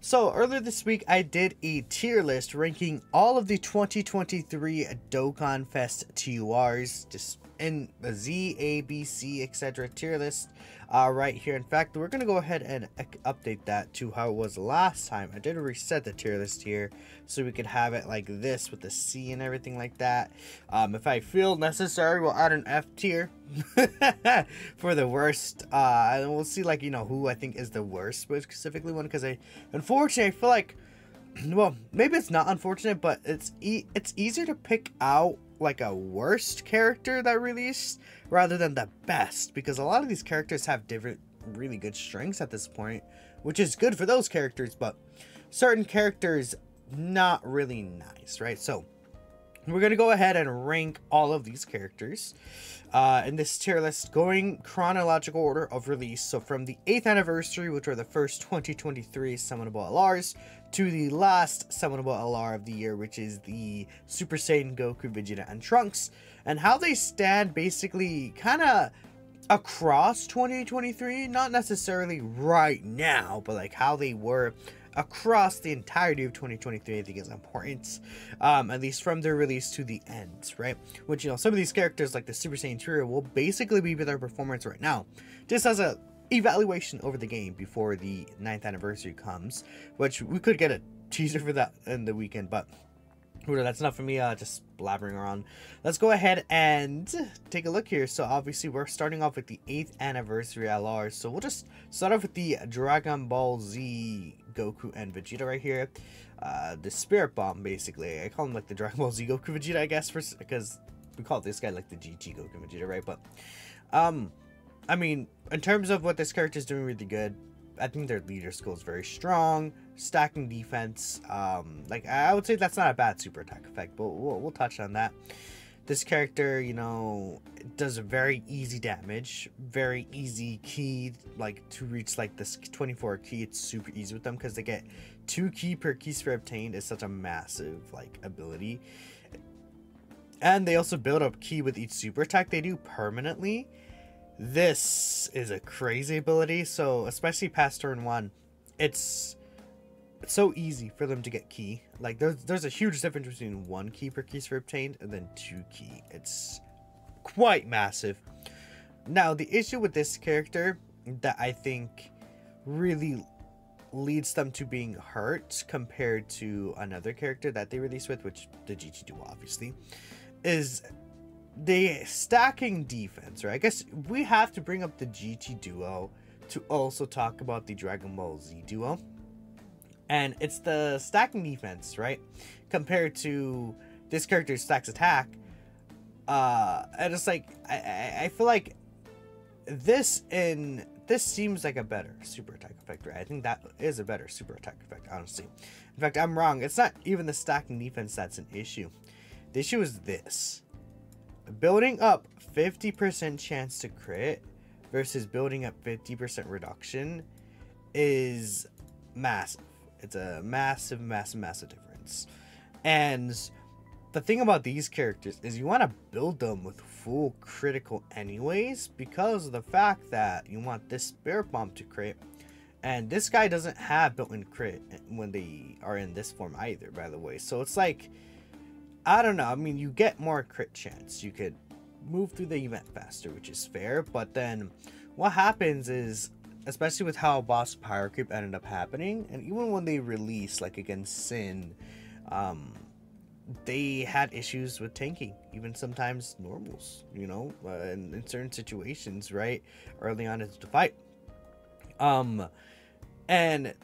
So earlier this week, I did a tier list ranking all of the 2023 Dokkan Fest TURs, just in a Z, A, B, C, etc. tier list right here. In fact, we're going to go ahead and update that to how it was last time. I did reset the tier list here so we could have it like this with the C and everything like that. If I feel necessary, we'll add an F tier for the worst, and we'll see, like, you know, who I think is the worst specifically one, because unfortunately, I feel like, well, maybe it's not unfortunate, but it's easier to pick out like a worst character that released rather than the best, because a lot of these characters have different really good strengths at this point, which is good for those characters, but certain characters not really nice, right? So we're gonna go ahead and rank all of these characters in this tier list, going chronological order of release. So from the 8th anniversary, which are the first 2023 summonable LRs, to the last summonable LR of the year, which is the Super Saiyan Goku, Vegeta, and Trunks, and how they stand basically kind of across 2023, not necessarily right now, but like how they were across the entirety of 2023, I think is important, at least from their release to the end, right? Which, you know, some of these characters like the Super Saiyan Trio will basically be their performance right now, just as a evaluation over the game before the 9th anniversary comes, which we could get a teaser for that in the weekend, but that's enough for me just blabbering around. Let's go ahead and take a look here. So obviously we're starting off with the 8th anniversary LR, so we'll just start off with the Dragon Ball Z Goku and Vegeta right here. The Spirit Bomb, basically. I call him like the Dragon Ball Z Goku Vegeta, I guess, because we call this guy like the GT Goku Vegeta, right? But I mean, in terms of what this character is doing really good, I think their leader skill is very strong, stacking defense. Like, I would say that's not a bad super attack effect, but we'll touch on that. This character, you know, does a very easy damage, very easy key, like to reach like this 24 key. It's super easy with them because they get 2 key per key sphere obtained. Is such a massive like ability, and they also build up key with each super attack they do permanently. This is a crazy ability, so especially past turn 1, it's so easy for them to get key. Like, there's a huge difference between 1 key per key sphere obtained and then 2 key. It's quite massive. Now, the issue with this character that I think really leads them to being hurt compared to another character that they released with, which the GT Duo obviously, is the stacking defense, right? I guess we have to bring up the GT Duo to also talk about the Dragon Ball Z Duo. And it's the stacking defense, right? Compared to this character's stacks attack. And it's like, I feel like this seems like a better super attack effect, right? I think that is a better super attack effect, honestly. In fact, I'm wrong. It's not even the stacking defense that's an issue. The issue is this. Building up 50% chance to crit versus building up 50% reduction is massive. It's a massive difference. And the thing about these characters is you want to build them with full critical anyways, because of the fact that you want this Spirit Bomb to crit, and this guy doesn't have built-in crit when they are in this form either, by the way. So it's like, I don't know. I mean, you get more crit chance. You could move through the event faster, which is fair. But then what happens is, especially with how boss power creep ended up happening, and even when they released, like against Sin, they had issues with tanking, even sometimes normals, you know, in certain situations, right? Early on into the fight. And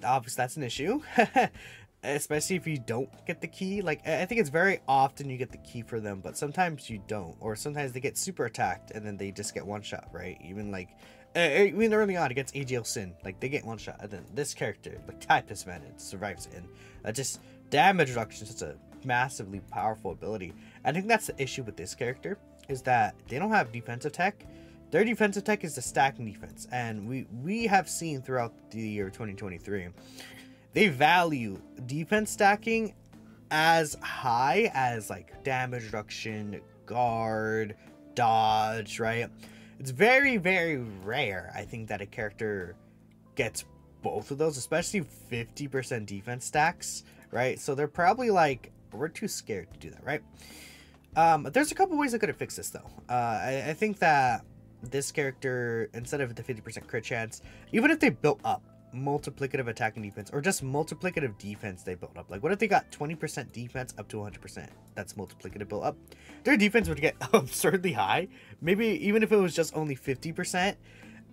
obviously that's an issue. Especially if you don't get the key. Like, I think it's very often you get the key for them, but sometimes you don't, or sometimes they get super attacked and then they just get one shot, right? Even like even early on against AGL Sin, like they get one shot, and then this character, like Typus Man, it survives it, and just damage reduction is such a massively powerful ability. I think that's the issue with this character, is that they don't have defensive tech. Their defensive tech is the stacking defense, and we have seen throughout the year 2023 they value defense stacking as high as like damage reduction, guard, dodge, right? It's very, very rare, I think, that a character gets both of those, especially 50% defense stacks, right? So they're probably like, we're too scared to do that, right? There's a couple ways I could have fixed this though. I think that this character, instead of the 50% crit chance, even if they built up multiplicative attack and defense, or just multiplicative defense they built up, like what if they got 20% defense up to 100%? That's multiplicative built up. Their defense would get absurdly high. Maybe even if it was just only 50%,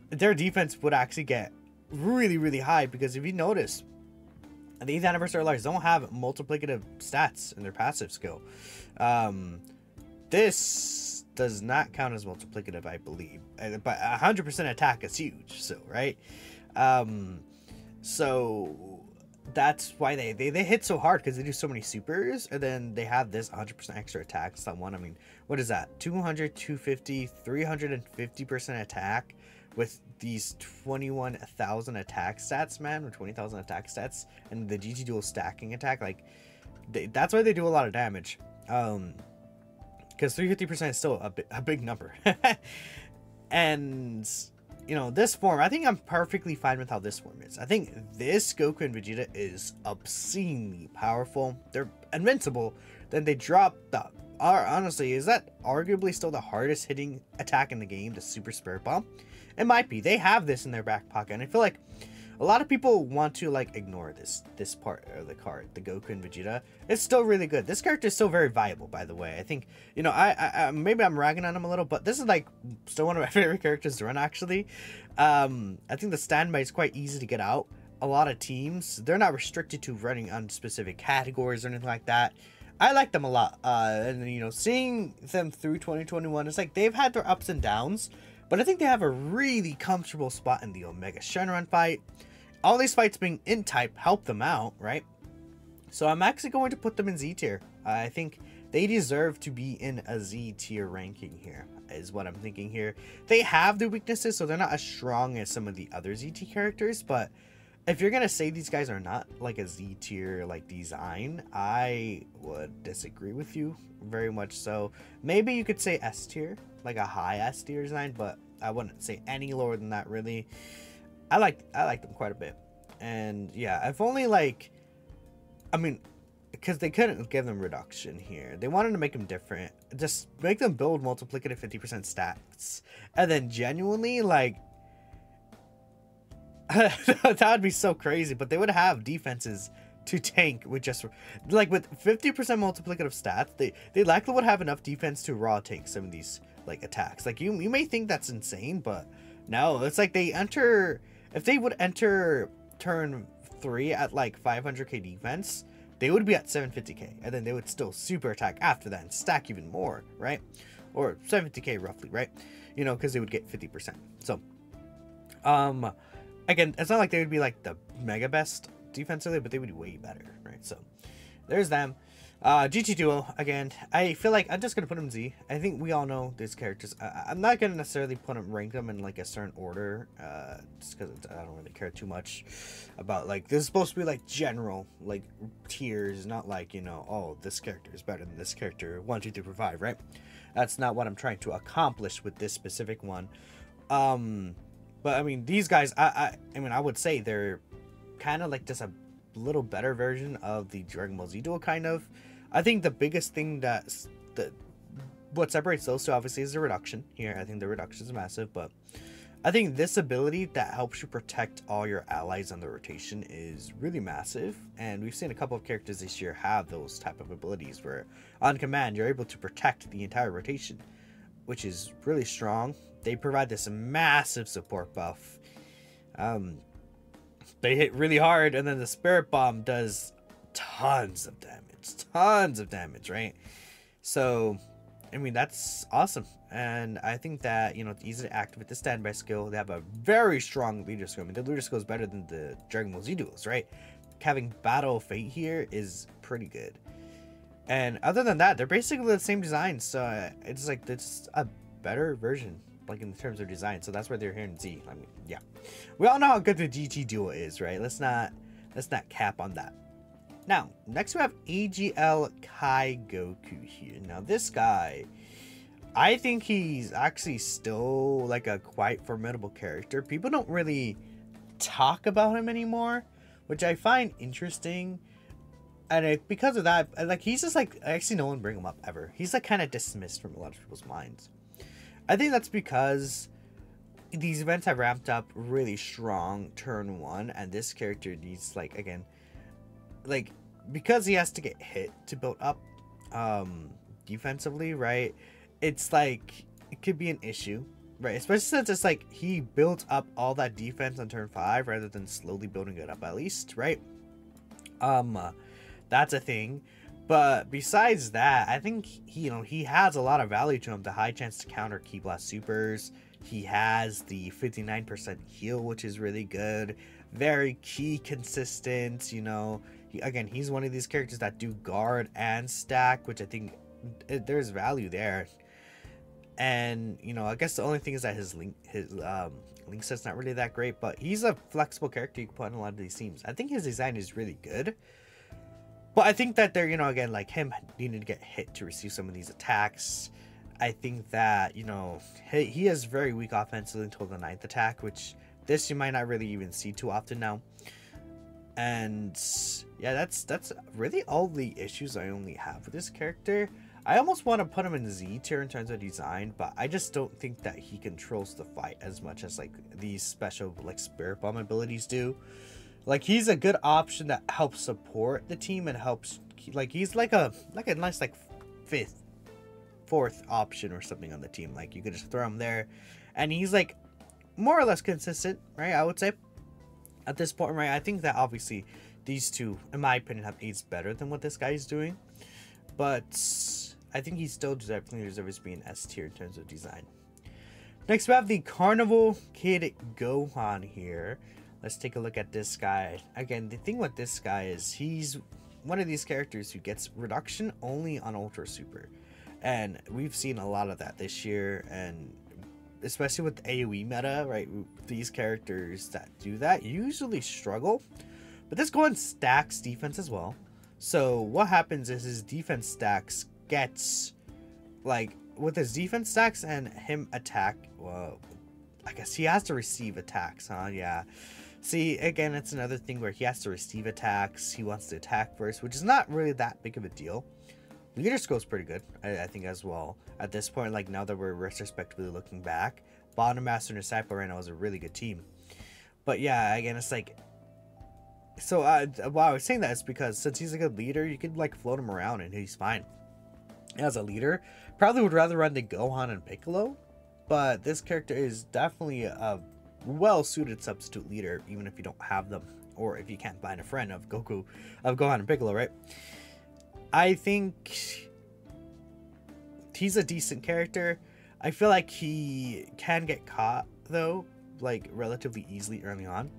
their defense would actually get really, really high, because if you notice, these Anniversary Larks don't have multiplicative stats in their passive skill. This does not count as multiplicative, I believe, but 100% attack is huge, so right. So that's why they hit so hard, because they do so many supers, and then they have this 100% extra attack. Someone, I mean, what is that? 200, 250, 350% attack with these 21,000 attack stats, man, or 20,000 attack stats, and the GT dual stacking attack. Like, that's why they do a lot of damage. Because 350% is still a big number. And you know, this form, I think I'm perfectly fine with how this form is. I think this Goku and Vegeta is obscenely powerful. They're invincible. Then they drop the... honestly, is that arguably still the hardest hitting attack in the game, the Super Spirit Bomb? It might be. They have this in their back pocket, and I feel like a lot of people want to like ignore this part of the card, the Goku and Vegeta. It's still really good. This character is still very viable, by the way. I think, you know, I maybe I'm ragging on him a little, but this is like still one of my favorite characters to run, actually. I think the standby is quite easy to get out. A lot of teams, they're not restricted to running on specific categories or anything like that. I like them a lot. And you know, seeing them through 2021, it's like they've had their ups and downs, but I think they have a really comfortable spot in the Omega Shenron fight. All these fights being in type help them out, right? So I'm actually going to put them in Z tier. I think they deserve to be in a Z tier ranking here, is what I'm thinking here. They have their weaknesses, so they're not as strong as some of the other ZT characters, but if you're gonna say these guys are not like a Z tier like design, I would disagree with you very much so. Maybe you could say S tier, like a high S tier design, but I wouldn't say any lower than that, really. I like them quite a bit. And yeah, if only like, I mean, because they couldn't give them reduction here. They wanted to make them different. Just make them build multiplicative 50% stats. And then genuinely, like, that would be so crazy. But they would have defenses to tank with just, like, with 50% multiplicative stats. They likely would have enough defense to raw tank some of these, like, attacks. Like, you may think that's insane, but no. It's like they enter, if they would enter turn 3 at, like, 500k defense, they would be at 750k, and then they would still super attack after that and stack even more, right? Or 750k roughly, right? You know, because they would get 50%. So, again, it's not like they would be like the mega best defensively, but they would be way better, right? So, there's them. GT Duo, again, I feel like I'm just going to put them Z. I think we all know these characters. I'm not going to necessarily rank them in like a certain order, just because I don't really care too much about, like, this is supposed to be like general, like, tiers, not like, you know, oh, this character is better than this character, 1, 2, 3, 4, 5, right? That's not what I'm trying to accomplish with this specific one. But I mean, these guys, I mean, I would say they're kind of like just a little better version of the Dragon Ball Z Duo, kind of. I think the biggest thing what separates those two obviously is the reduction here. I think the reduction is massive, but I think this ability that helps you protect all your allies on the rotation is really massive, and we've seen a couple of characters this year have those type of abilities where on command you're able to protect the entire rotation, which is really strong. They provide this massive support buff. They hit really hard, and then the Spirit Bomb does tons of damage, right? So, I mean, that's awesome. And I think that, you know, it's easy to activate the standby skill. They have a very strong leader skill. I mean, the leader skill is better than the Dragon Ball Z duels, right? Having Battle Fate here is pretty good. And other than that, they're basically the same design. So it's like, it's a better version, like in terms of design. So that's why they're here in Z. I mean, yeah, we all know how good the GT Duo is, right? Let's not cap on that. Now, next we have AGL Kai Goku here. Now, this guy, I think he's actually still like a quite formidable character. People don't really talk about him anymore, which I find interesting. And because of that, like, he's just like, actually no one bring him up ever. He's like kind of dismissed from a lot of people's minds. I think that's because these events have ramped up really strong turn 1, and this character needs, like, again, like, because he has to get hit to build up defensively, right? It's like, it could be an issue, right? Especially since it's like he built up all that defense on turn 5 rather than slowly building it up, at least, right? That's a thing. But besides that, I think he has a lot of value to him. The high chance to counter Ki Blast supers. He has the 59% heal, which is really good. Very key consistent, you know. He's one of these characters that do guard and stack, which I think there's value there. And, you know, I guess the only thing is that his link set's not really that great, but he's a flexible character you can put in a lot of these teams. I think his design is really good. But I think that they're, you know, again, like him needing to get hit to receive some of these attacks. I think that, you know, he is very weak offensively until the 9th attack, which this you might not really even see too often now. And yeah, that's really all the issues I only have with this character. I almost want to put him in Z tier in terms of design, but I just don't think that he controls the fight as much as like these special like Spirit Bomb abilities do. Like, he's a good option that helps support the team and helps, like, he's like a nice like 4th option or something on the team. Like, you could just throw him there, and he's like more or less consistent, right? I would say at this point, right? I think that obviously these two, in my opinion, have aids better than what this guy is doing, but I think he still definitely deserves to be an S tier in terms of design. Next, we have the Carnival Kid Gohan here. Let's take a look at this guy. Again, the thing with this guy is he's one of these characters who gets reduction only on Ultra Super. And we've seen a lot of that this year, and especially with the AoE meta, right? These characters that do that usually struggle. But this Gohan stacks defense as well. So what happens is his defense stacks gets, like, with his defense stacks and him attack, well, I guess he has to receive attacks, huh? Yeah. See, again, it's another thing where he has to receive attacks. He wants to attack first, which is not really that big of a deal. Leader Skull's pretty good, I think, as well. At this point, like, now that we're retrospectively looking back, Bottom Master and Disciple right now is a really good team. But yeah, again, it's like, so why I was saying that is because since he's a good leader, you could like float him around and he's fine. As a leader, probably would rather run the Gohan and Piccolo, but this character is definitely a well-suited substitute leader, even if you don't have them, or if you can't find a friend of Gohan and Piccolo, right? I think he's a decent character. I feel like he can get caught, though, like, relatively easily early on,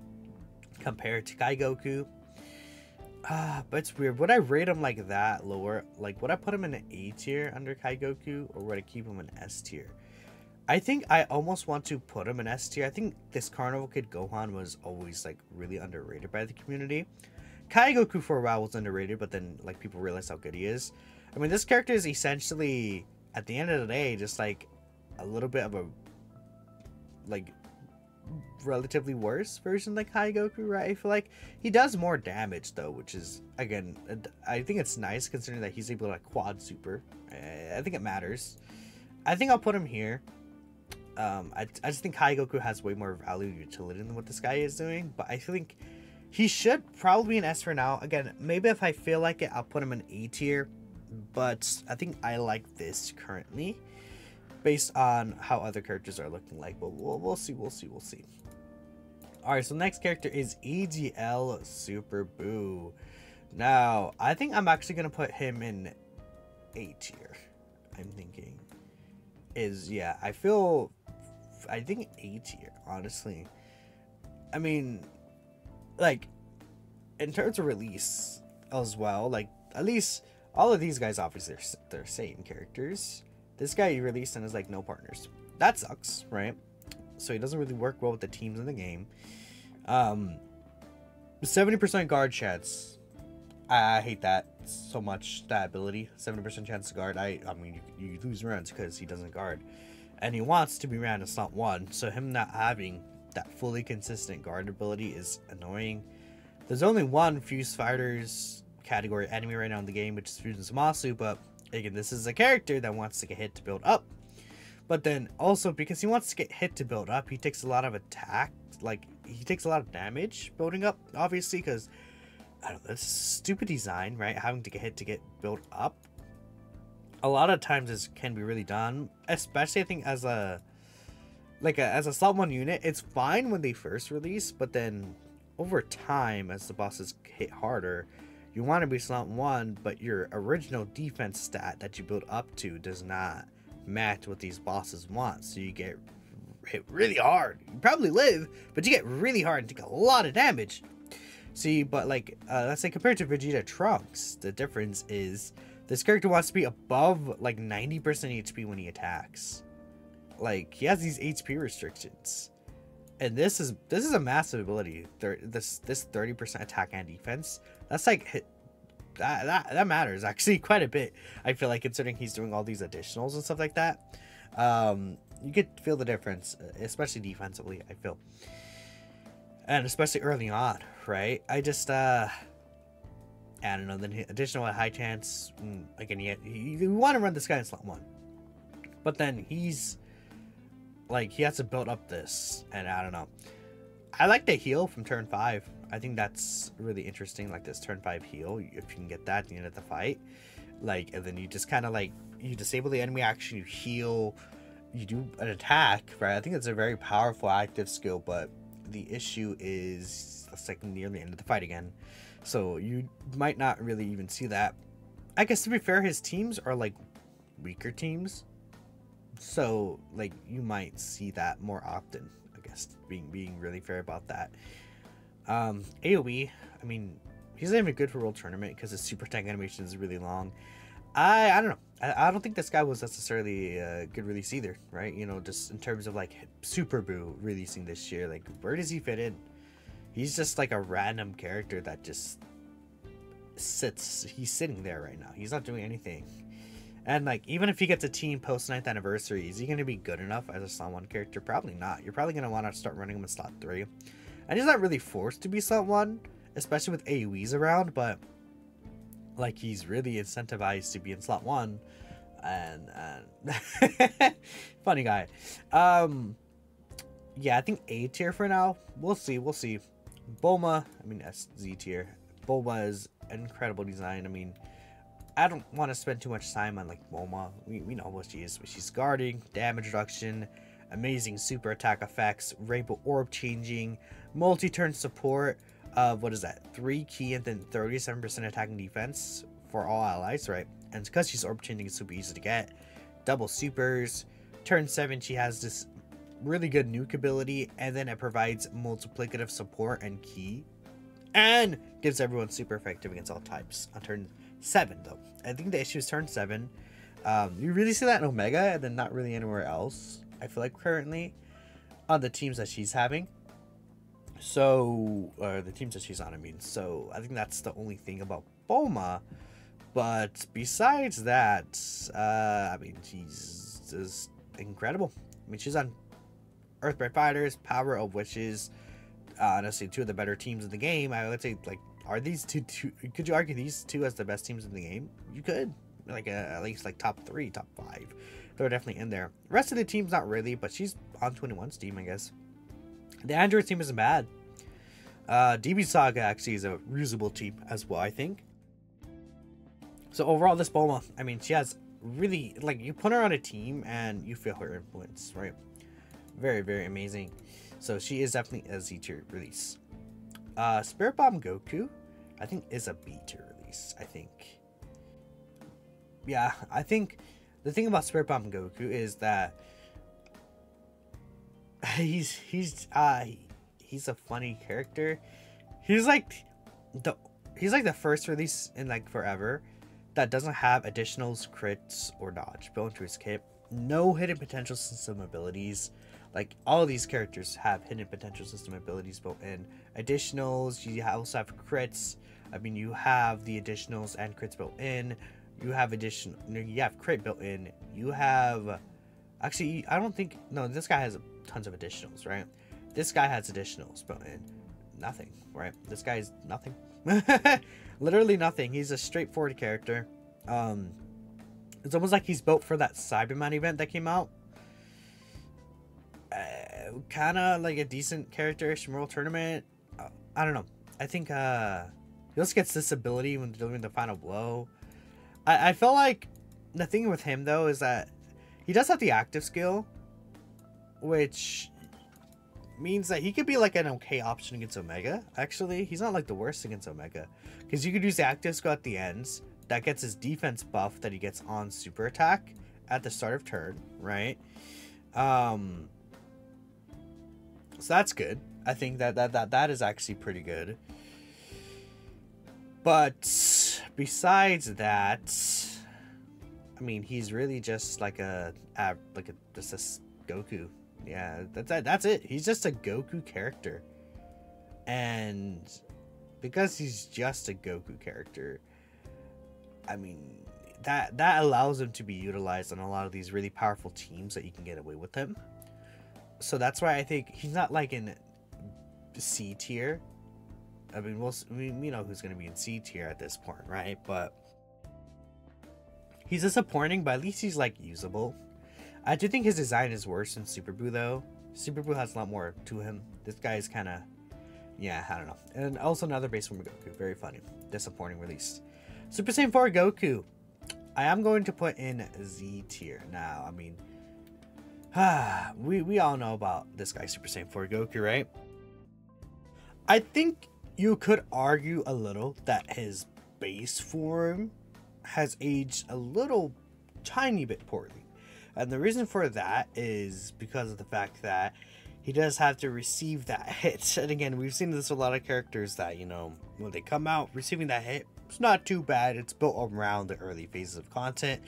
compared to Kai Goku. But it's weird. Would I rate him like that lower? Like, would I put him in an A tier under Kai Goku, or would I keep him in S tier? I think I almost want to put him in S tier. I think this Carnival Kid Gohan was always like really underrated by the community. Kai Goku for a while was underrated, but then like people realized how good he is. I mean, this character is essentially, at the end of the day, just like a little bit of a like relatively worse version like Kai Goku, right? I feel like he does more damage though, which is, again, I think it's nice considering that he's able to like quad super. I think it matters. I think I'll put him here. I just think Kai Goku has way more value utility than what this guy is doing, but I think he should probably be an S for now. Again, maybe if I feel like it, I'll put him in A tier, but I think I like this currently based on how other characters are looking like, but we'll see. Alright, so next character is EGL Super Buu. Now, I think I'm actually going to put him in A tier. I'm thinking is, yeah, I think A tier, honestly. I mean, like, in terms of release as well, like, at least all of these guys, obviously, they're Saiyan characters. This guy you released and is like no partners. That sucks, right? So he doesn't really work well with the teams in the game. 70% guard chance. I hate that so much, that ability. 70% chance to guard. I mean, you lose rounds because he doesn't guard. And he wants to be ran in slot 1, so him not having that fully consistent guard ability is annoying. There's only one Fuse Fighters category enemy right now in the game, which is Fusion Zamasu, but again, this is a character that wants to get hit to build up. But then also, because he wants to get hit to build up, he takes a lot of attack, like, he takes a lot of damage building up, obviously, because, I don't know, this stupid design, right? Having to get hit to get built up. A lot of times this can be really done, especially I think as a slot 1 unit. It's fine when they first release, but then over time, as the bosses hit harder, you want to be slot 1, but your original defense stat that you build up to does not match what these bosses want, so you get hit really hard. You probably live, but you get really hard and take a lot of damage. See, but like, let's say compared to Vegeta Trunks, the difference is this character wants to be above like 90% HP when he attacks. Like, he has these HP restrictions, and this is a massive ability. This 30% attack and defense, that's like that matters actually quite a bit. I feel like, considering he's doing all these additionals and stuff like that, you could feel the difference, especially defensively, I feel, and especially early on, right? I just I don't know. Then additional at high chance, again, you want to run this guy in slot 1, but then he's like, he has to build up this, and I don't know. I like the heal from turn 5. I think that's really interesting, like this turn 5 heal, if you can get that at the end of the fight. Like, and then you just kind of like, you disable the enemy action, you heal, you do an attack, right? I think it's a very powerful active skill, but the issue is it's like near the end of the fight again. So you might not really even see that. I guess, to be fair, his teams are like weaker teams, so like you might see that more often, I guess, being really fair about that. AoE, I mean, he's not even good for World Tournament because his super attack animation is really long. I don't know. I don't think this guy was necessarily a good release either, right? You know, just in terms of like Super Boo releasing this year, like, where does he fit in? He's just like a random character that just sits. He's sitting there right now. He's not doing anything. And like, even if he gets a team post 9th anniversary, is he going to be good enough as a slot 1 character? Probably not. You're probably going to want to start running him in slot 3. And he's not really forced to be slot 1, especially with AoEs around, but like, he's really incentivized to be in slot 1. And funny guy. Yeah, I think A tier for now. We'll see. Bulma, I mean, that's Z tier. Bulma is an incredible design. I mean, I don't want to spend too much time on like Bulma. We know what she is. She's guarding, damage reduction, amazing super attack effects, rainbow orb changing, multi-turn support of, what is that, 3 key and then 37% attack and defense for all allies, right? And because she's orb changing, it's super easy to get. Double supers. Turn 7, she has this really good nuke ability, and then it provides multiplicative support and key, and gives everyone super effective against all types on turn 7 though. I think the issue is turn 7. You really see that in Omega, and then not really anywhere else, I feel like, currently on the teams that she's having. So, the teams that she's on, I mean. So I think that's the only thing about Bulma. But besides that, I mean, she's just incredible. I mean, she's on Earthbred Fighters, Power of Wishes, honestly 2 of the better teams in the game. I would say, like, are these two, could you argue these 2 as the best teams in the game? You could, like, at least like top 3, top 5. They're definitely in there. The rest of the team's not really, but she's on 21's team, I guess. The Android team isn't bad. DB Saga actually is a usable team as well, I think. So overall, this Bulma, I mean, she has really, like, you put her on a team and you feel her influence, right? Very, very amazing. So she is definitely a Z tier release. Spirit Bomb Goku, I think, is a B tier release, I think. Yeah, I think the thing about Spirit Bomb Goku is that he's a funny character. He's like the first release in like forever that doesn't have additionals, crits, or dodge built into his kit. No hidden potential system abilities. Like, all of these characters have hidden potential system abilities built in. Additionals, you also have crits. I mean, you have the additionals and crits built in. You have crit built in. You have, actually, I don't think, no, this guy has tons of additionals, right? This guy has additionals, but nothing, right? This guy is nothing. Literally nothing. He's a straightforward character. It's almost like he's built for that Cyberman event that came out. Kind of like a decent character-ish from World Tournament. I don't know. I think he also gets this ability when delivering the final blow. I feel like the thing with him though is that he does have the active skill, which means that he could be like an okay option against Omega. Actually, he's not like the worst against Omega, because you could use the active skill at the ends that gets his defense buff that he gets on super attack at the start of turn, right? So that's good. I think that is actually pretty good. But besides that, I mean, he's really just like just a Goku. Yeah, that's it. He's just a Goku character. And because he's just a Goku character, I mean, that allows him to be utilized on a lot of these really powerful teams that you can get away with him. So that's why I think he's not like in C tier. I mean, we know who's going to be in C tier at this point, right? But he's disappointing, but at least he's like usable. I do think his design is worse than Super Buu though. Super Buu has a lot more to him. This guy is kind of, yeah, I don't know. And also another base form of Goku, very funny. Disappointing release. Super Saiyan 4 Goku, I am going to put in Z tier. Now, I mean, we all know about this guy, Super Saiyan 4 Goku, right? I think you could argue a little that his base form has aged a little tiny bit poorly. And the reason for that is because of the fact that he does have to receive that hit. And again, we've seen this with a lot of characters that, you know, when they come out, receiving that hit, it's not too bad. It's built around the early phases of content.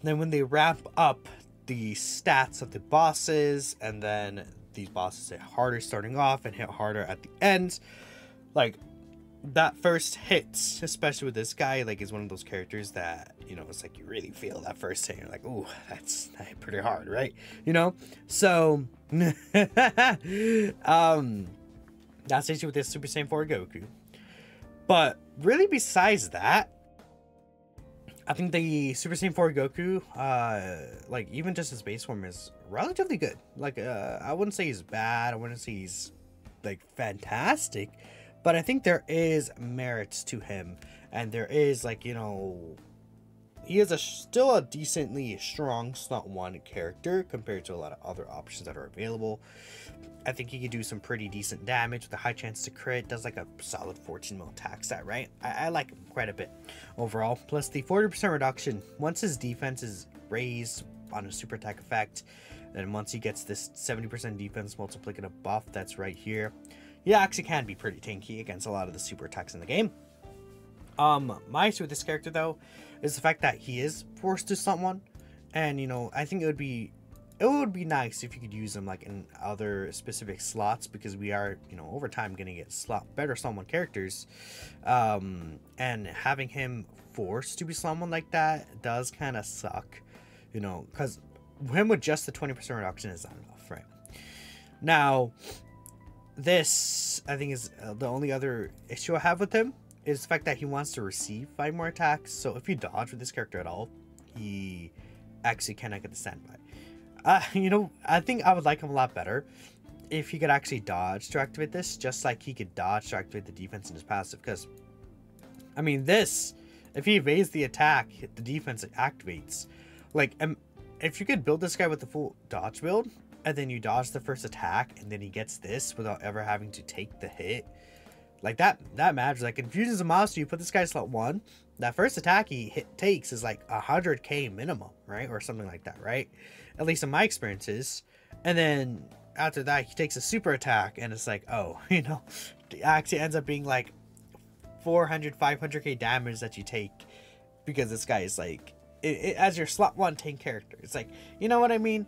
And then when they ramp up the stats of the bosses, and then these bosses hit harder starting off and hit harder at the end, like that first hit, especially with this guy, like is one of those characters that, you know, it's like you really feel that first hit. You're like, ooh, that's pretty hard, right? You know, so that's the issue with this Super Saiyan 4 Goku. But really, besides that, I think the Super Saiyan 4 Goku, like even just his base form is relatively good. Like, I wouldn't say he's bad. I wouldn't say he's like fantastic, but I think there is merits to him, and there is, like, you know, he is still a decently strong slot 1 character compared to a lot of other options that are available. I think he could do some pretty decent damage with a high chance to crit. Does like a solid 14 mil attack stat, right? I like him quite a bit overall. Plus the 40% reduction once his defense is raised on a super attack effect. Then once he gets this 70% defense multiplicative buff that's right here, he actually can be pretty tanky against a lot of the super attacks in the game. My issue with this character though is the fact that he is forced to someone, and you know, I think it would be nice if you could use him like in other specific slots, because we are, you know, over time gonna get better someone characters, and having him forced to be someone like that does kind of suck, you know, because him with just the 20% reduction is not enough, right? Now, this I think is the only other issue I have with him is the fact that he wants to receive 5 more attacks. So if you dodge with this character at all, he actually cannot get the standby. You know, I think I would like him a lot better if he could actually dodge to activate this, just like he could dodge to activate the defense in his passive. Because, I mean, this, if he evades the attack, the defense activates. Like, if you could build this guy with the full dodge build, and then you dodge the first attack, and then he gets this without ever having to take the hit, like that matters. Like, Infusions of Monster, you put this guy slot 1, that first attack he takes is like 100k minimum, right? Or something like that, right? At least in my experiences. And then after that, he takes a super attack, and it's like, oh, you know, it actually ends up being like 400, 500k damage that you take, because this guy is like, as your slot 1 tank character. It's like, you know what I mean?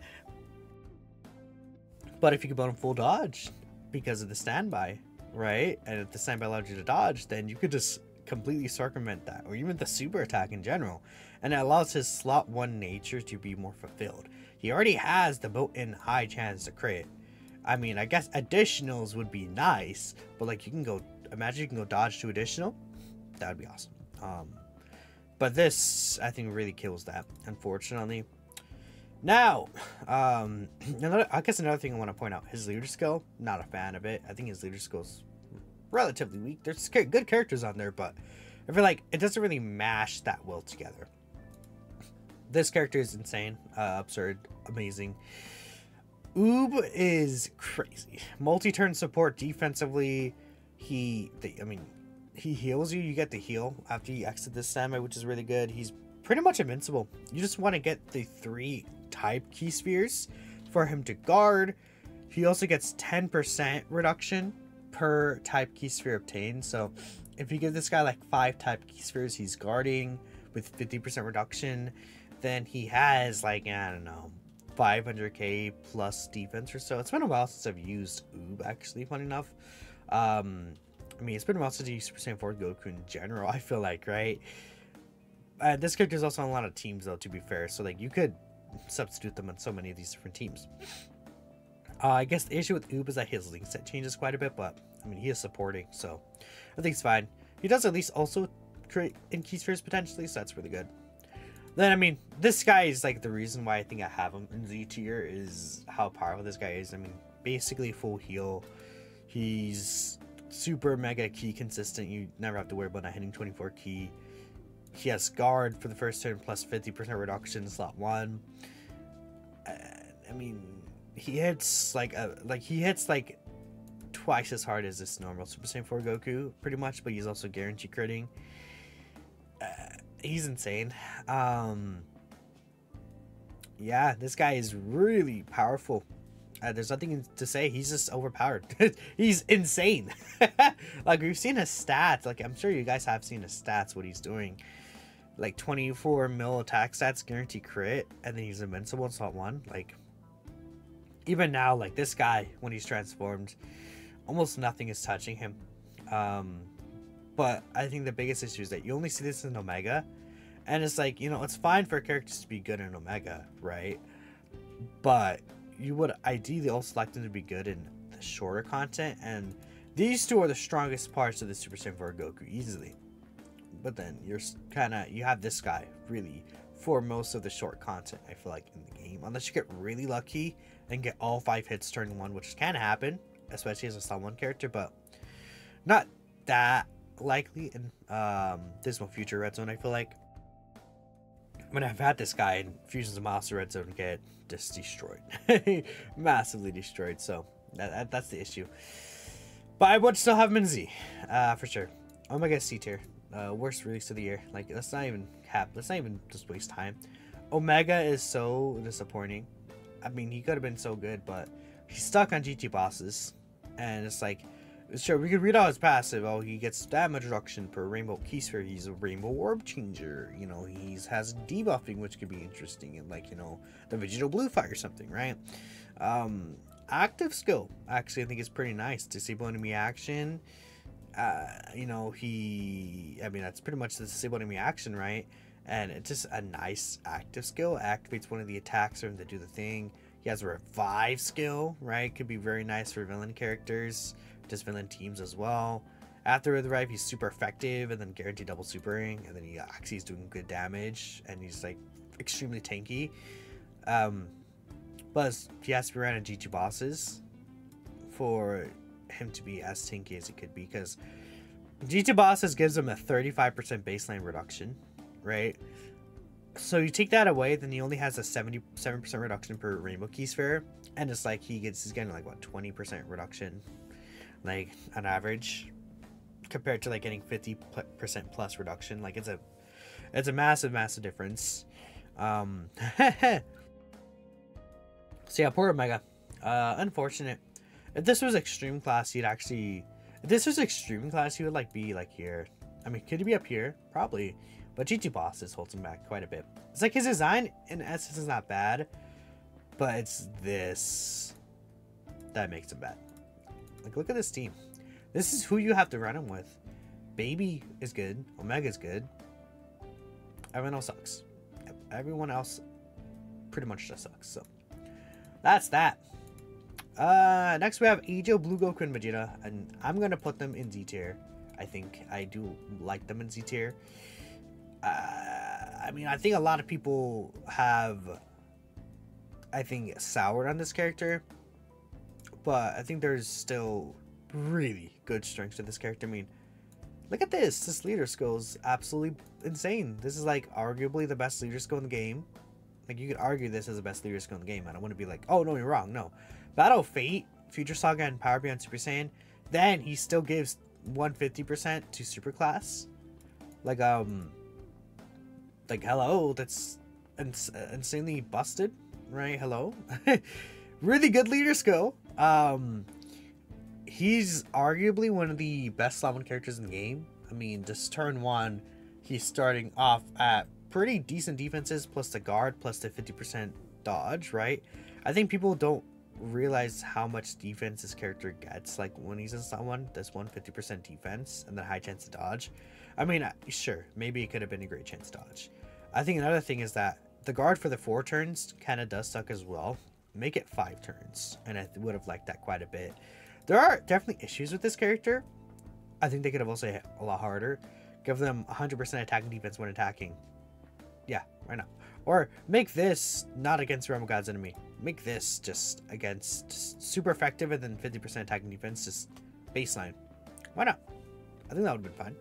But if you could build him full dodge because of the standby, right? And if the standby allowed you to dodge, then you could just completely circumvent that, or even the super attack in general, and it allows his slot 1 nature to be more fulfilled. He already has the built-in high chance to crit. I mean, I guess additionals would be nice, but like you can go, imagine you can go dodge to additional. That would be awesome. But this, I think, really kills that, unfortunately. Now, I guess another thing I want to point out, his leader skill, not a fan of it. I think his leader skill's relatively weak. There's good characters on there, but I feel like it doesn't really mash that well together. This character is insane, absurd, amazing. Oob is crazy. Multi-turn support defensively. He heals you. You get the heal after you exit this semi, which is really good. He's pretty much invincible. You just want to get the 3 type key spheres for him to guard. He also gets 10% reduction per type key sphere obtained. So if you give this guy like 5 type key spheres he's guarding with 50% reduction, then he has like, I don't know, 500k plus defense or so. It's been a while since I've used Oob, actually, funny enough. I mean, it's been a while since I used Super Saiyan 4 Goku in general, I feel like, right? This character is also on a lot of teams, though, to be fair. So, like, you could substitute them on so many of these different teams. I guess the issue with Oob is that his link set changes quite a bit, but, I mean, he is supporting, so I think it's fine. He does at least also create in key spheres potentially, so that's really good. Then, I mean, this guy is, like, the reason why I think I have him in Z tier is how powerful this guy is. I mean, basically full heal. He's super mega key consistent. You never have to worry about not hitting 24 key. He has guard for the first turn plus 50% reduction slot 1. I mean, he hits like twice as hard as this normal Super Saiyan 4 Goku, pretty much, but he's also guaranteed critting. He's insane. Yeah, this guy is really powerful. There's nothing to say. He's just overpowered. He's insane. Like, we've seen his stats. Like, I'm sure you guys have seen his stats, what he's doing. Like, 24 mil attack stats, guarantee crit, and then he's invincible in slot 1. Like, even now, like, this guy, when he's transformed, almost nothing is touching him. But I think the biggest issue is that you only see this in Omega. And it's like, you know, it's fine for characters to be good in Omega, right? But you would ideally also like them to be good in the shorter content. And these two are the strongest parts of the Super Saiyan 4 Goku, easily. But then you have this guy, really, for most of the short content, I feel like, in the game. Unless you get really lucky and get all 5 hits turn 1, which can happen, especially as a slot 1 character, but not that likely in Dismal Future Red Zone, I feel like. I mean, I've had this guy in Fusions of Monster Red Zone get just destroyed. Massively destroyed, so that's the issue. But I would still have him in Z, for sure. Omega C tier. Worst release of the year. Like, let's not even just waste time. Omega is so disappointing. I mean, he could have been so good, but he's stuck on GT bosses. And it's like, sure, we could read out his passive. Oh, he gets damage reduction per rainbow key sphere. He's a rainbow orb changer. You know, he has debuffing, which could be interesting. And, like, you know, the Vegito Blue fight or something, right? Active skill, actually, I think is pretty nice. Disable enemy action. You know, I mean, that's pretty much the disable enemy action, right? And it's just a nice active skill. Activates one of the attacks for him to do the thing. He has a revive skill, right? Could be very nice for villain characters, just villain teams as well. After revive, he's super effective, and then guaranteed double supering, and then he actually is doing good damage, and he's like extremely tanky. But he has to be around GT bosses for him to be as tanky as he could be, because GT bosses gives him a 35% baseline reduction, right? So you take that away, then he only has a 77% reduction per rainbow key sphere, and it's like he's getting like what, 20% reduction, like on average, compared to like getting 50% plus reduction. Like, it's a massive difference. So yeah, poor Omega. Unfortunate. If this was extreme class, he would like be like here. I mean, could he be up here? Probably. But GT bosses holds him back quite a bit. It's like his design in essence is not bad, but it's this that makes him bad. Like, look at this team. This is who you have to run him with. Baby is good. Omega is good. Everyone else sucks. Everyone else pretty much just sucks. So that's that. Next we have Ejo, Blue Goku, and Vegeta, and I'm gonna put them in Z tier. I think I do like them in Z tier. I mean, I think a lot of people have, I think, soured on this character, but I think there's still really good strengths to this character. I mean, look at this. This leader skill is absolutely insane. This is like arguably the best leader skill in the game. Like, you could argue this is the best leader skill in the game. I don't want to be like, oh no, you're wrong. No, Battle Fate, Future Saga, and Power Beyond Super Saiyan. Then he still gives 150% to Super Class. Like hello, that's insanely busted, right? Hello. Really good leader skill. He's arguably one of the best summon characters in the game. I mean, just turn 1, he's starting off at pretty decent defenses, plus the guard, plus the 50% dodge, right? I think people don't realize how much defense this character gets. Like, when he's in someone, that's 150% defense and then high chance to dodge. I mean, sure, maybe it could have been a great chance to dodge. I think another thing is that the guard for the 4 turns kind of does suck as well. Make it 5 turns, and I would have liked that quite a bit. There are definitely issues with this character. I think they could have also hit a lot harder. Give them 100% attack and defense when attacking. Yeah, why not? Or make this not against Realm of God's enemy. Make this just against super effective and then 50% attack and defense, just baseline. Why not? I think that would have been fine.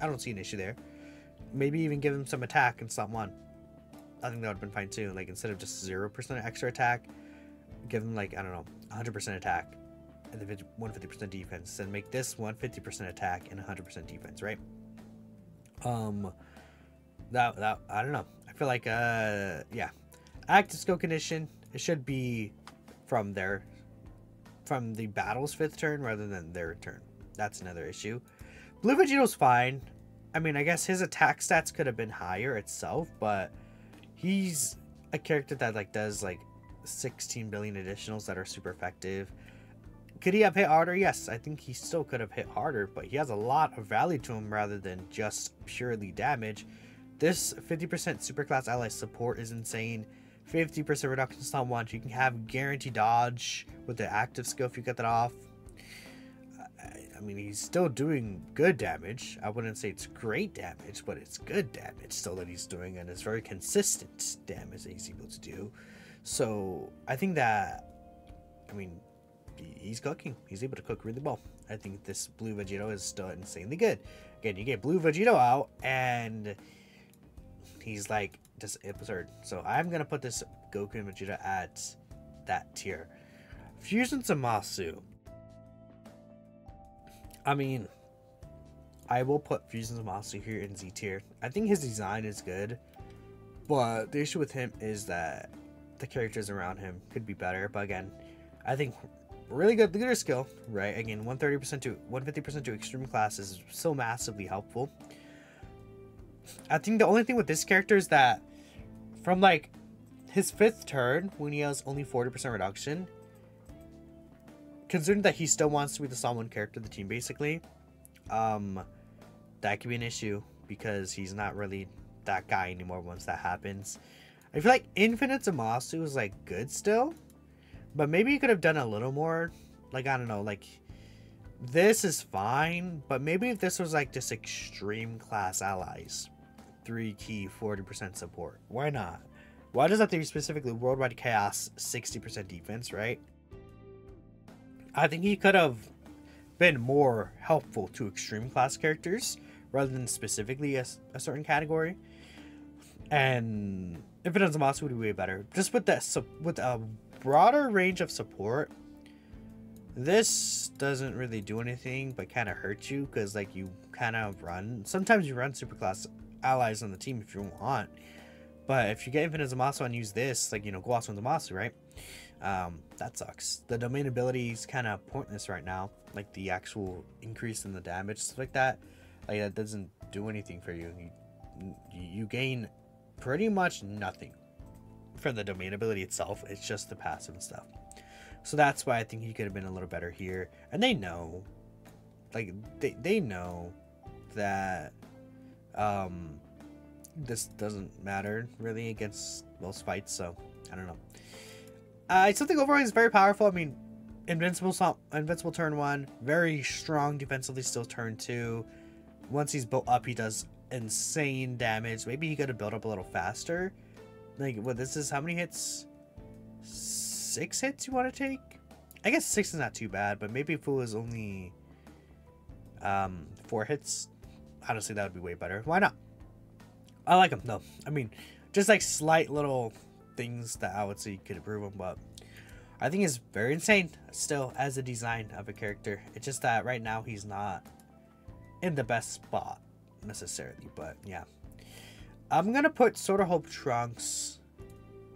I don't see an issue there. Maybe even give him some attack in slot 1. I think that would have been fine too. Like, instead of just 0% extra attack, give him, like, I don't know, 100% attack and then 150% defense, and make this 150% attack and 100% defense, right? That I don't know. I feel like yeah, active skill condition, it should be from the battle's 5th turn rather than their turn. That's another issue. Blue Vegito's fine. I mean, I guess his attack stats could have been higher itself, but he's a character that like does like 16 billion additionals that are super effective. Could he have hit harder? Yes, I think he still could have hit harder, but he has a lot of value to him rather than just purely damage. This 50% superclass ally support is insane. 50% reduction to slot 1. You can have guaranteed dodge with the active skill if you get that off. I mean, he's still doing good damage. I wouldn't say it's great damage, but it's good damage still that he's doing, and it's very consistent damage that he's able to do. So I think that, I mean, he's cooking. He's able to cook really well. I think this Blue Vegito is still insanely good. Again, you get Blue Vegito out, and he's like just absurd. So I'm gonna put this Goku and Vegeta at that tier. Fusion Zamasu. I mean, I will put Fusion Zamasu here in Z tier. I think his design is good, but the issue with him is that the characters around him could be better. But again, I think really good leader skill, right? Again, 130% to 150% to extreme class is so massively helpful. I think the only thing with this character is that from like his 5th turn, when he has only 40% reduction, considering that he still wants to be the Salmon character of the team, basically, that could be an issue because he's not really that guy anymore once that happens. I feel like Infinite Zamasu is like good still, but maybe you could have done a little more. Like, I don't know, like this is fine, but maybe if this was like just extreme class allies, 3 key 40% support, why not? Why does that have to be specifically Worldwide Chaos 60% defense, right? I think he could have been more helpful to extreme class characters rather than specifically a certain category. And Infinite Zamasu would be way better. Just with that, with a broader range of support, this doesn't really do anything but kind of hurt you, because like you kind of run, sometimes you run superclass allies on the team if you want, but if you get Infinite Zamasu and use this, like, you know, Gowasu and Zamasu, right? That sucks. The domain ability is kind of pointless right now, like the actual increase in the damage, stuff like that. Like, that doesn't do anything for you. You gain pretty much nothing from the domain ability itself. It's just the passive and stuff. So that's why I think he could have been a little better here. And they know, like, they know that this doesn't matter really against most fights. So I don't know. I still think overall he's very powerful. I mean, invincible turn 1, very strong defensively still turn 2. Once he's built up, he does insane damage. Maybe he could have built up a little faster. Like, what, this is how many hits? 6 hits you want to take? I guess 6 is not too bad, but maybe if it was only 4 hits, honestly, that would be way better. Why not? I like him, though. I mean, just like slight little things that I would say could improve him, but I think it's very insane still as a design of a character. It's just that right now he's not in the best spot necessarily, but yeah. I'm gonna put Sword of Hope Trunks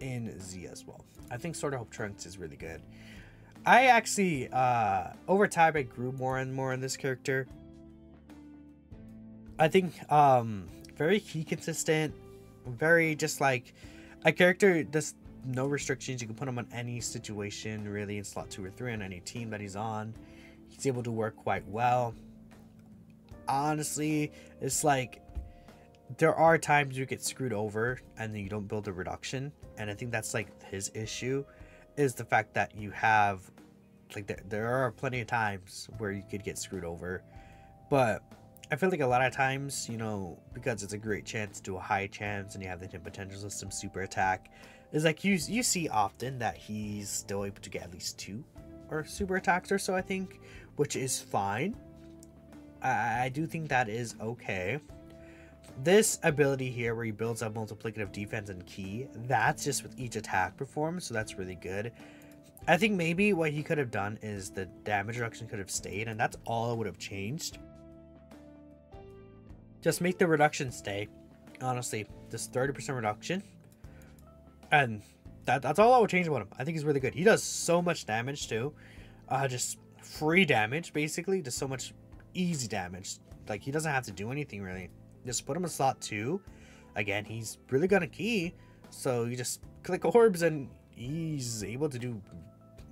in Z as well. I think Sword of Hope Trunks is really good. I actually, over time, I grew more and more in this character. I think, very key consistent, very just like a character that's no restrictions. You can put him on any situation, really, in slot 2 or 3 on any team that he's on. He's able to work quite well. Honestly, it's like there are times you get screwed over and then you don't build a reduction, and I think that's like his issue, is the fact that you have like there are plenty of times where you could get screwed over, but I feel like a lot of times, you know, because it's a great chance to do a high chance and you have the hit potential system super attack, is like you see often that he's still able to get at least 2 or super attacks or so, I think, which is fine. I do think that is okay. This ability here where he builds up multiplicative defense and key, that's just with each attack performed, so that's really good. I think maybe what he could have done is the damage reduction could have stayed, and that's all it would have changed. Just make the reduction stay. Honestly, this 30% reduction. And that's all I would change about him. I think he's really good. He does so much damage too. Just free damage, basically. Just so much easy damage. Like, he doesn't have to do anything, really. Just put him in slot 2. Again, he's really gonna key. So you just click orbs and he's able to do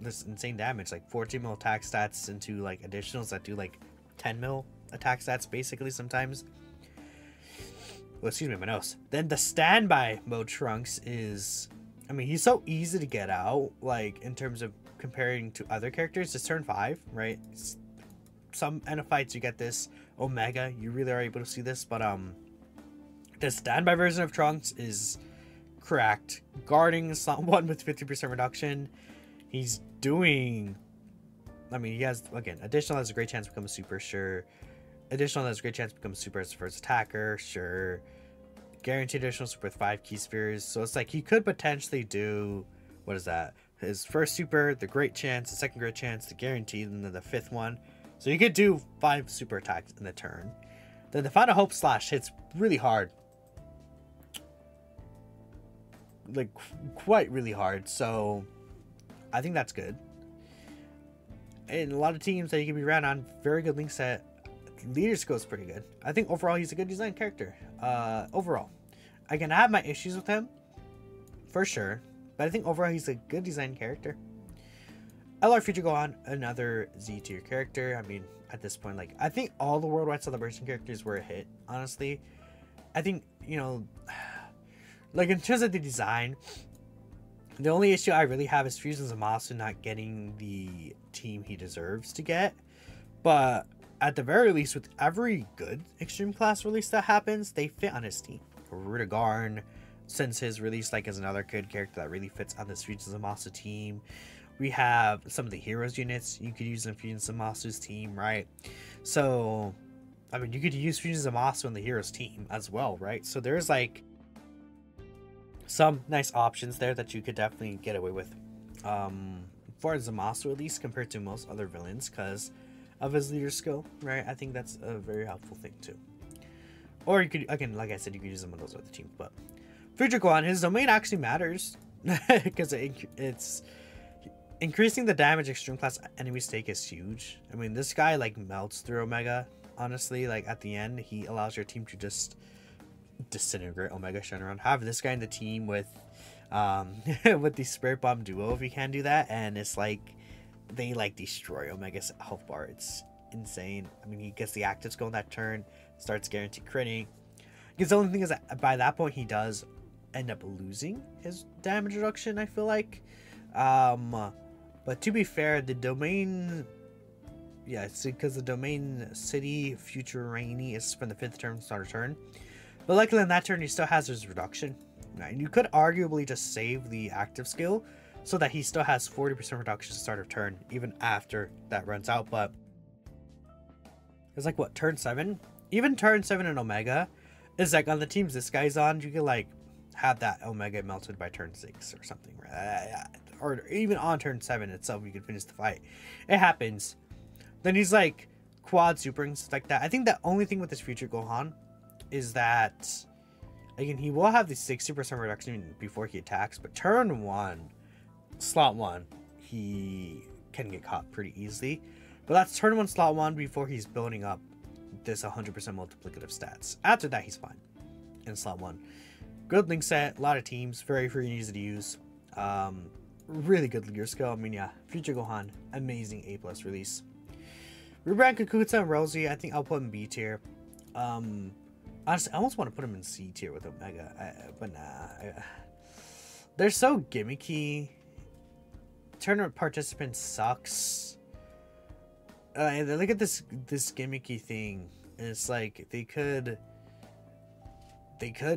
this insane damage. Like 14 mil attack stats into like additionals that do like 10 mil attack stats, basically, sometimes. Well, excuse me, my nose. Then the standby mode Trunks is, I mean, he's so easy to get out, like, in terms of comparing to other characters. It's turn 5, right? Some end of fights you get this. Omega, you really are able to see this, but the standby version of Trunks is cracked. Guarding slot 1 with 50% reduction. He's doing, I mean, he has, again, additional has a great chance to become a super, sure. Additional has a great chance to become a super as the first attacker, sure. Guaranteed additional super with 5 key spheres. So it's like he could potentially do, what is that? His first super, the great chance, the second great chance, the guaranteed, and then the 5th one. So you could do 5 super attacks in the turn. Then the Final Hope Slash hits really hard. Like, quite really hard. So I think that's good. And a lot of teams that you can be ran on, very good link set. Leader skill is pretty good. I think overall he's a good design character. Overall, I can have my issues with him for sure, but I think overall he's a good design character. LR Future Gohan, another Z tier character. I mean, at this point, like, I think all the Worldwide Celebration characters were a hit, honestly. I think, you know, like, in terms of the design, the only issue I really have is Fusion Zamasu not getting the team he deserves to get. But at the very least, with every good Extreme Class release that happens, they fit on his team. Rudigarn, since his release, like, is another good character that really fits on this Fusion Zamasu team. We have some of the Heroes units you could use in Fusion Zamasu's team, right? So, I mean, you could use Fusion Zamasu in the Heroes team as well, right? So there's, like, some nice options there that you could definitely get away with. For Zamasu, at least, compared to most other villains, because of his leader skill, right? I think that's a very helpful thing too. Or you could, again, like I said, you could use him on those other teams. But Future Gohan, his domain actually matters because it's increasing the damage Extreme Class enemies take is huge. I mean, this guy like melts through Omega. Honestly, like at the end, he allows your team to just disintegrate Omega Shenron. Have this guy in the team with with the Spirit Bomb duo if you can do that, and it's like they like destroy Omega's health bar. It's insane. I mean, he gets the actives going that turn, starts guaranteed critting. Because the only thing is that by that point he does end up losing his damage reduction, I feel like. But to be fair, the domain, yeah, it's because the domain city future rainy is from the 5th turn starter turn. But luckily in that turn he still has his reduction. And you could arguably just save the active skill so that he still has 40% reduction to start of turn even after that runs out. But it's like, what, turn 7? Even turn 7 in Omega is like, on the teams this guy's on, you can like have that Omega melted by turn 6 or something, right? Or even on turn 7 itself, you can finish the fight. It happens. Then he's like quad super and stuff like that. I think the only thing with this future Gohan is that, again, he will have the 60% reduction before he attacks, but turn 1, slot 1, he can get caught pretty easily. But that's turn 1, slot 1 before he's building up this 100% multiplicative stats. After that, he's fine in slot 1. Good link set, a lot of teams, very free and easy to use. Really good leader skill. I mean, yeah, Future Gohan, amazing A+ release. Rebrand Kukutsu and Rosie, I think I'll put him B tier. Honestly, I almost want to put him in C tier with Omega, but nah. They're so gimmicky. Tournament participant sucks. Look at this gimmicky thing. It's like they could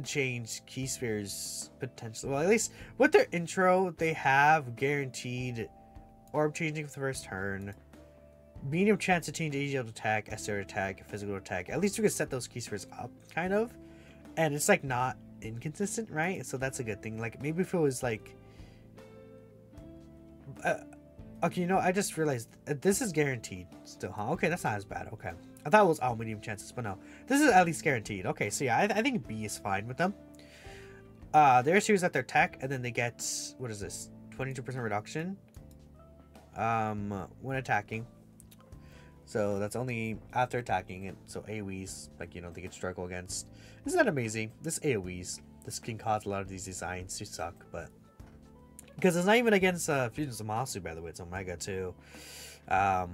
change key spheres potentially. Well, at least with their intro, they have guaranteed orb changing for the first turn, medium chance to change AGL to attack, SR attack, physical attack. At least you can set those key spheres up, kind of. And it's like not inconsistent, right? So that's a good thing. Like maybe if it was like, okay, you know, I just realized this is guaranteed still, huh? Okay, that's not as bad. Okay, I thought it was all medium chances, but no, this is at least guaranteed. Okay, so yeah, I think B is fine with them. Their series at their tech, and then they get, what is this, 22% reduction when attacking. So that's only after attacking it. So AoEs, like, you know, they could struggle against. Isn't that amazing? This AoEs, this can cause a lot of these designs to suck, but because it's not even against Fusion Zamasu, by the way, it's Omega too. But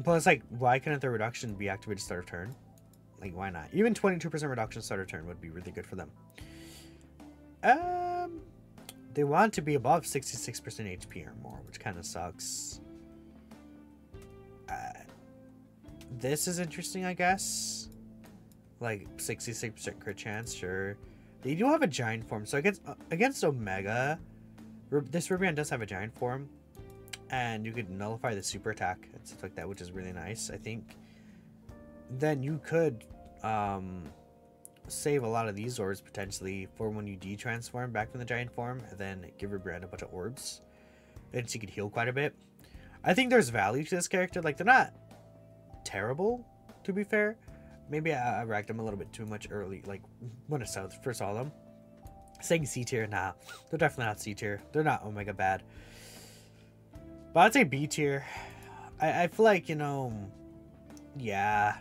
it's like, why couldn't the reduction be activated start of turn? Like, why not? Even 22% reduction start of turn would be really good for them. They want to be above 66% HP or more, which kind of sucks. This is interesting, I guess. Like 66% crit chance, sure. They do have a giant form, so against Omega, this Rubian does have a giant form, and you could nullify the super attack and stuff like that, which is really nice, I think. Then you could save a lot of these orbs potentially for when you de-transform back from the giant form, and then give Rubian a bunch of orbs, and she could heal quite a bit. I think there's value to this character. Like, they're not terrible, to be fair. Maybe I racked them a little bit too much early, like when I first saw them. Saying C tier, nah, they're definitely not C tier. They're not Omega bad, but I'd say B tier. I feel like, you know, yeah,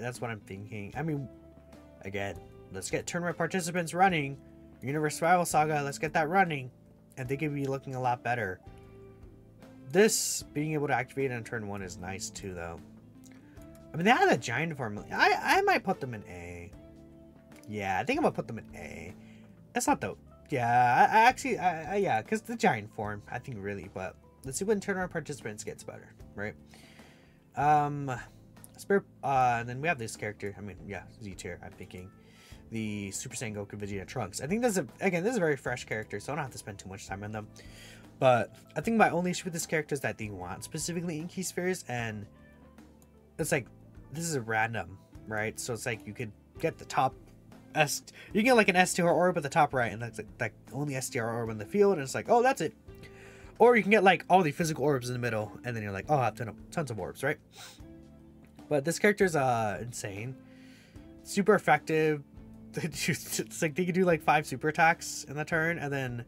that's what I'm thinking. I mean, again, let's get tournament participants running. Universe Survival Saga, let's get that running, and they could be looking a lot better. This being able to activate on turn 1 is nice too, though. I mean, they had a giant form. I might put them in A. Yeah, I think I'm gonna put them in A. That's not the, yeah, I actually, yeah, because the giant form, I think really, but let's see when tournament participants gets better, right? Spirit, and then we have this character. I mean, yeah, Z tier. I'm thinking the Super Saiyan Goku Vegeta Trunks. I think this is this is a very fresh character, so I don't have to spend too much time on them. But I think my only issue with this character is that they want specifically in key spheres, and it's like, this is a random, right? So it's like you could get the top you can get like an STR orb at the top right, and that's like only STR orb in the field, and it's like, oh, that's it. Or you can get like all the physical orbs in the middle, and then you're like, oh, I have tons of orbs, right? But this character is insane, super effective. It's like they can do like 5 super attacks in the turn, and then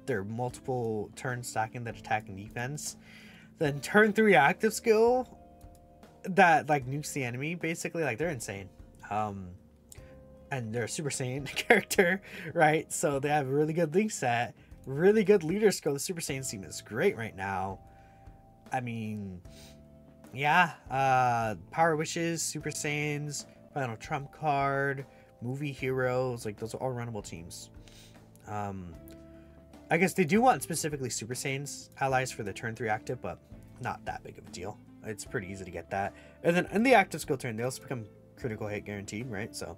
there are multiple turns stacking that attack and defense. Then turn 3 active skill that like nukes the enemy, basically. Like, they're insane. And they're a Super Saiyan character, right? So they have a really good link set, really good leader skill. The Super Saiyan team is great right now. I mean, yeah, Power Wishes, Super Saiyans, Final Trump Card, Movie Heroes, like those are all runnable teams. I guess they do want specifically Super Saiyan's allies for the turn 3 active, but not that big of a deal. It's pretty easy to get that. And then in the active skill turn, they also become critical hit guaranteed, right? So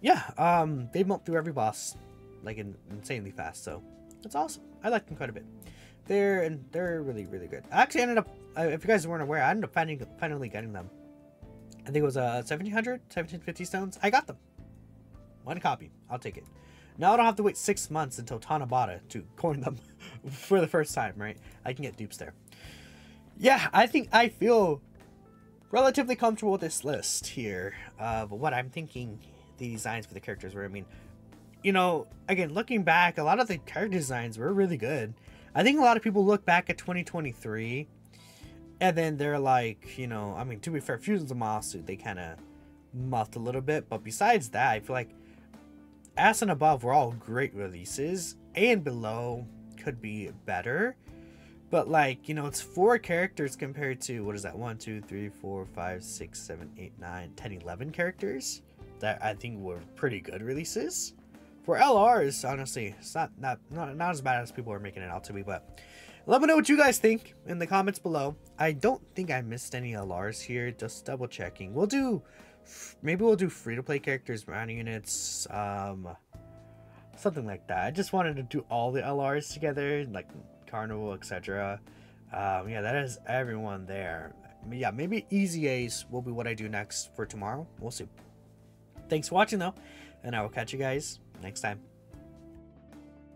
yeah, they melt through every boss like insanely fast, so it's awesome. I like them quite a bit. They're really, really good. I actually ended up, if you guys weren't aware, I ended up finally getting them. I think it was 1750 stones. I got them. One copy. I'll take it. Now I don't have to wait 6 months until Tanabata to coin them for the first time, right? I can get dupes there. Yeah, I think I feel relatively comfortable with this list here of what I'm thinking the designs for the characters were. I mean, you know, again, looking back, a lot of the character designs were really good. I think a lot of people look back at 2023 and then they're like, you know, I mean, to be fair, Fusion Zamasu, they kind of muffed a little bit. But besides that, I feel like As and Above were all great releases. A and Below could be better. But like, you know, it's 4 characters compared to, what is that? 1, 2, 3, 4, 5, 6, 7, 8, 9, 10, 11 characters that I think were pretty good releases. For LRs, honestly, it's not as bad as people are making it out to be, but let me know what you guys think in the comments below. I don't think I missed any LRs here, just double checking. Maybe we'll do free-to-play characters, mana units, something like that. I just wanted to do all the LRs together, like Carnival, etc. Yeah, that is everyone there. Yeah, maybe Easy Ace will be what I do next for tomorrow. We'll see. Thanks for watching, though, and I will catch you guys next time.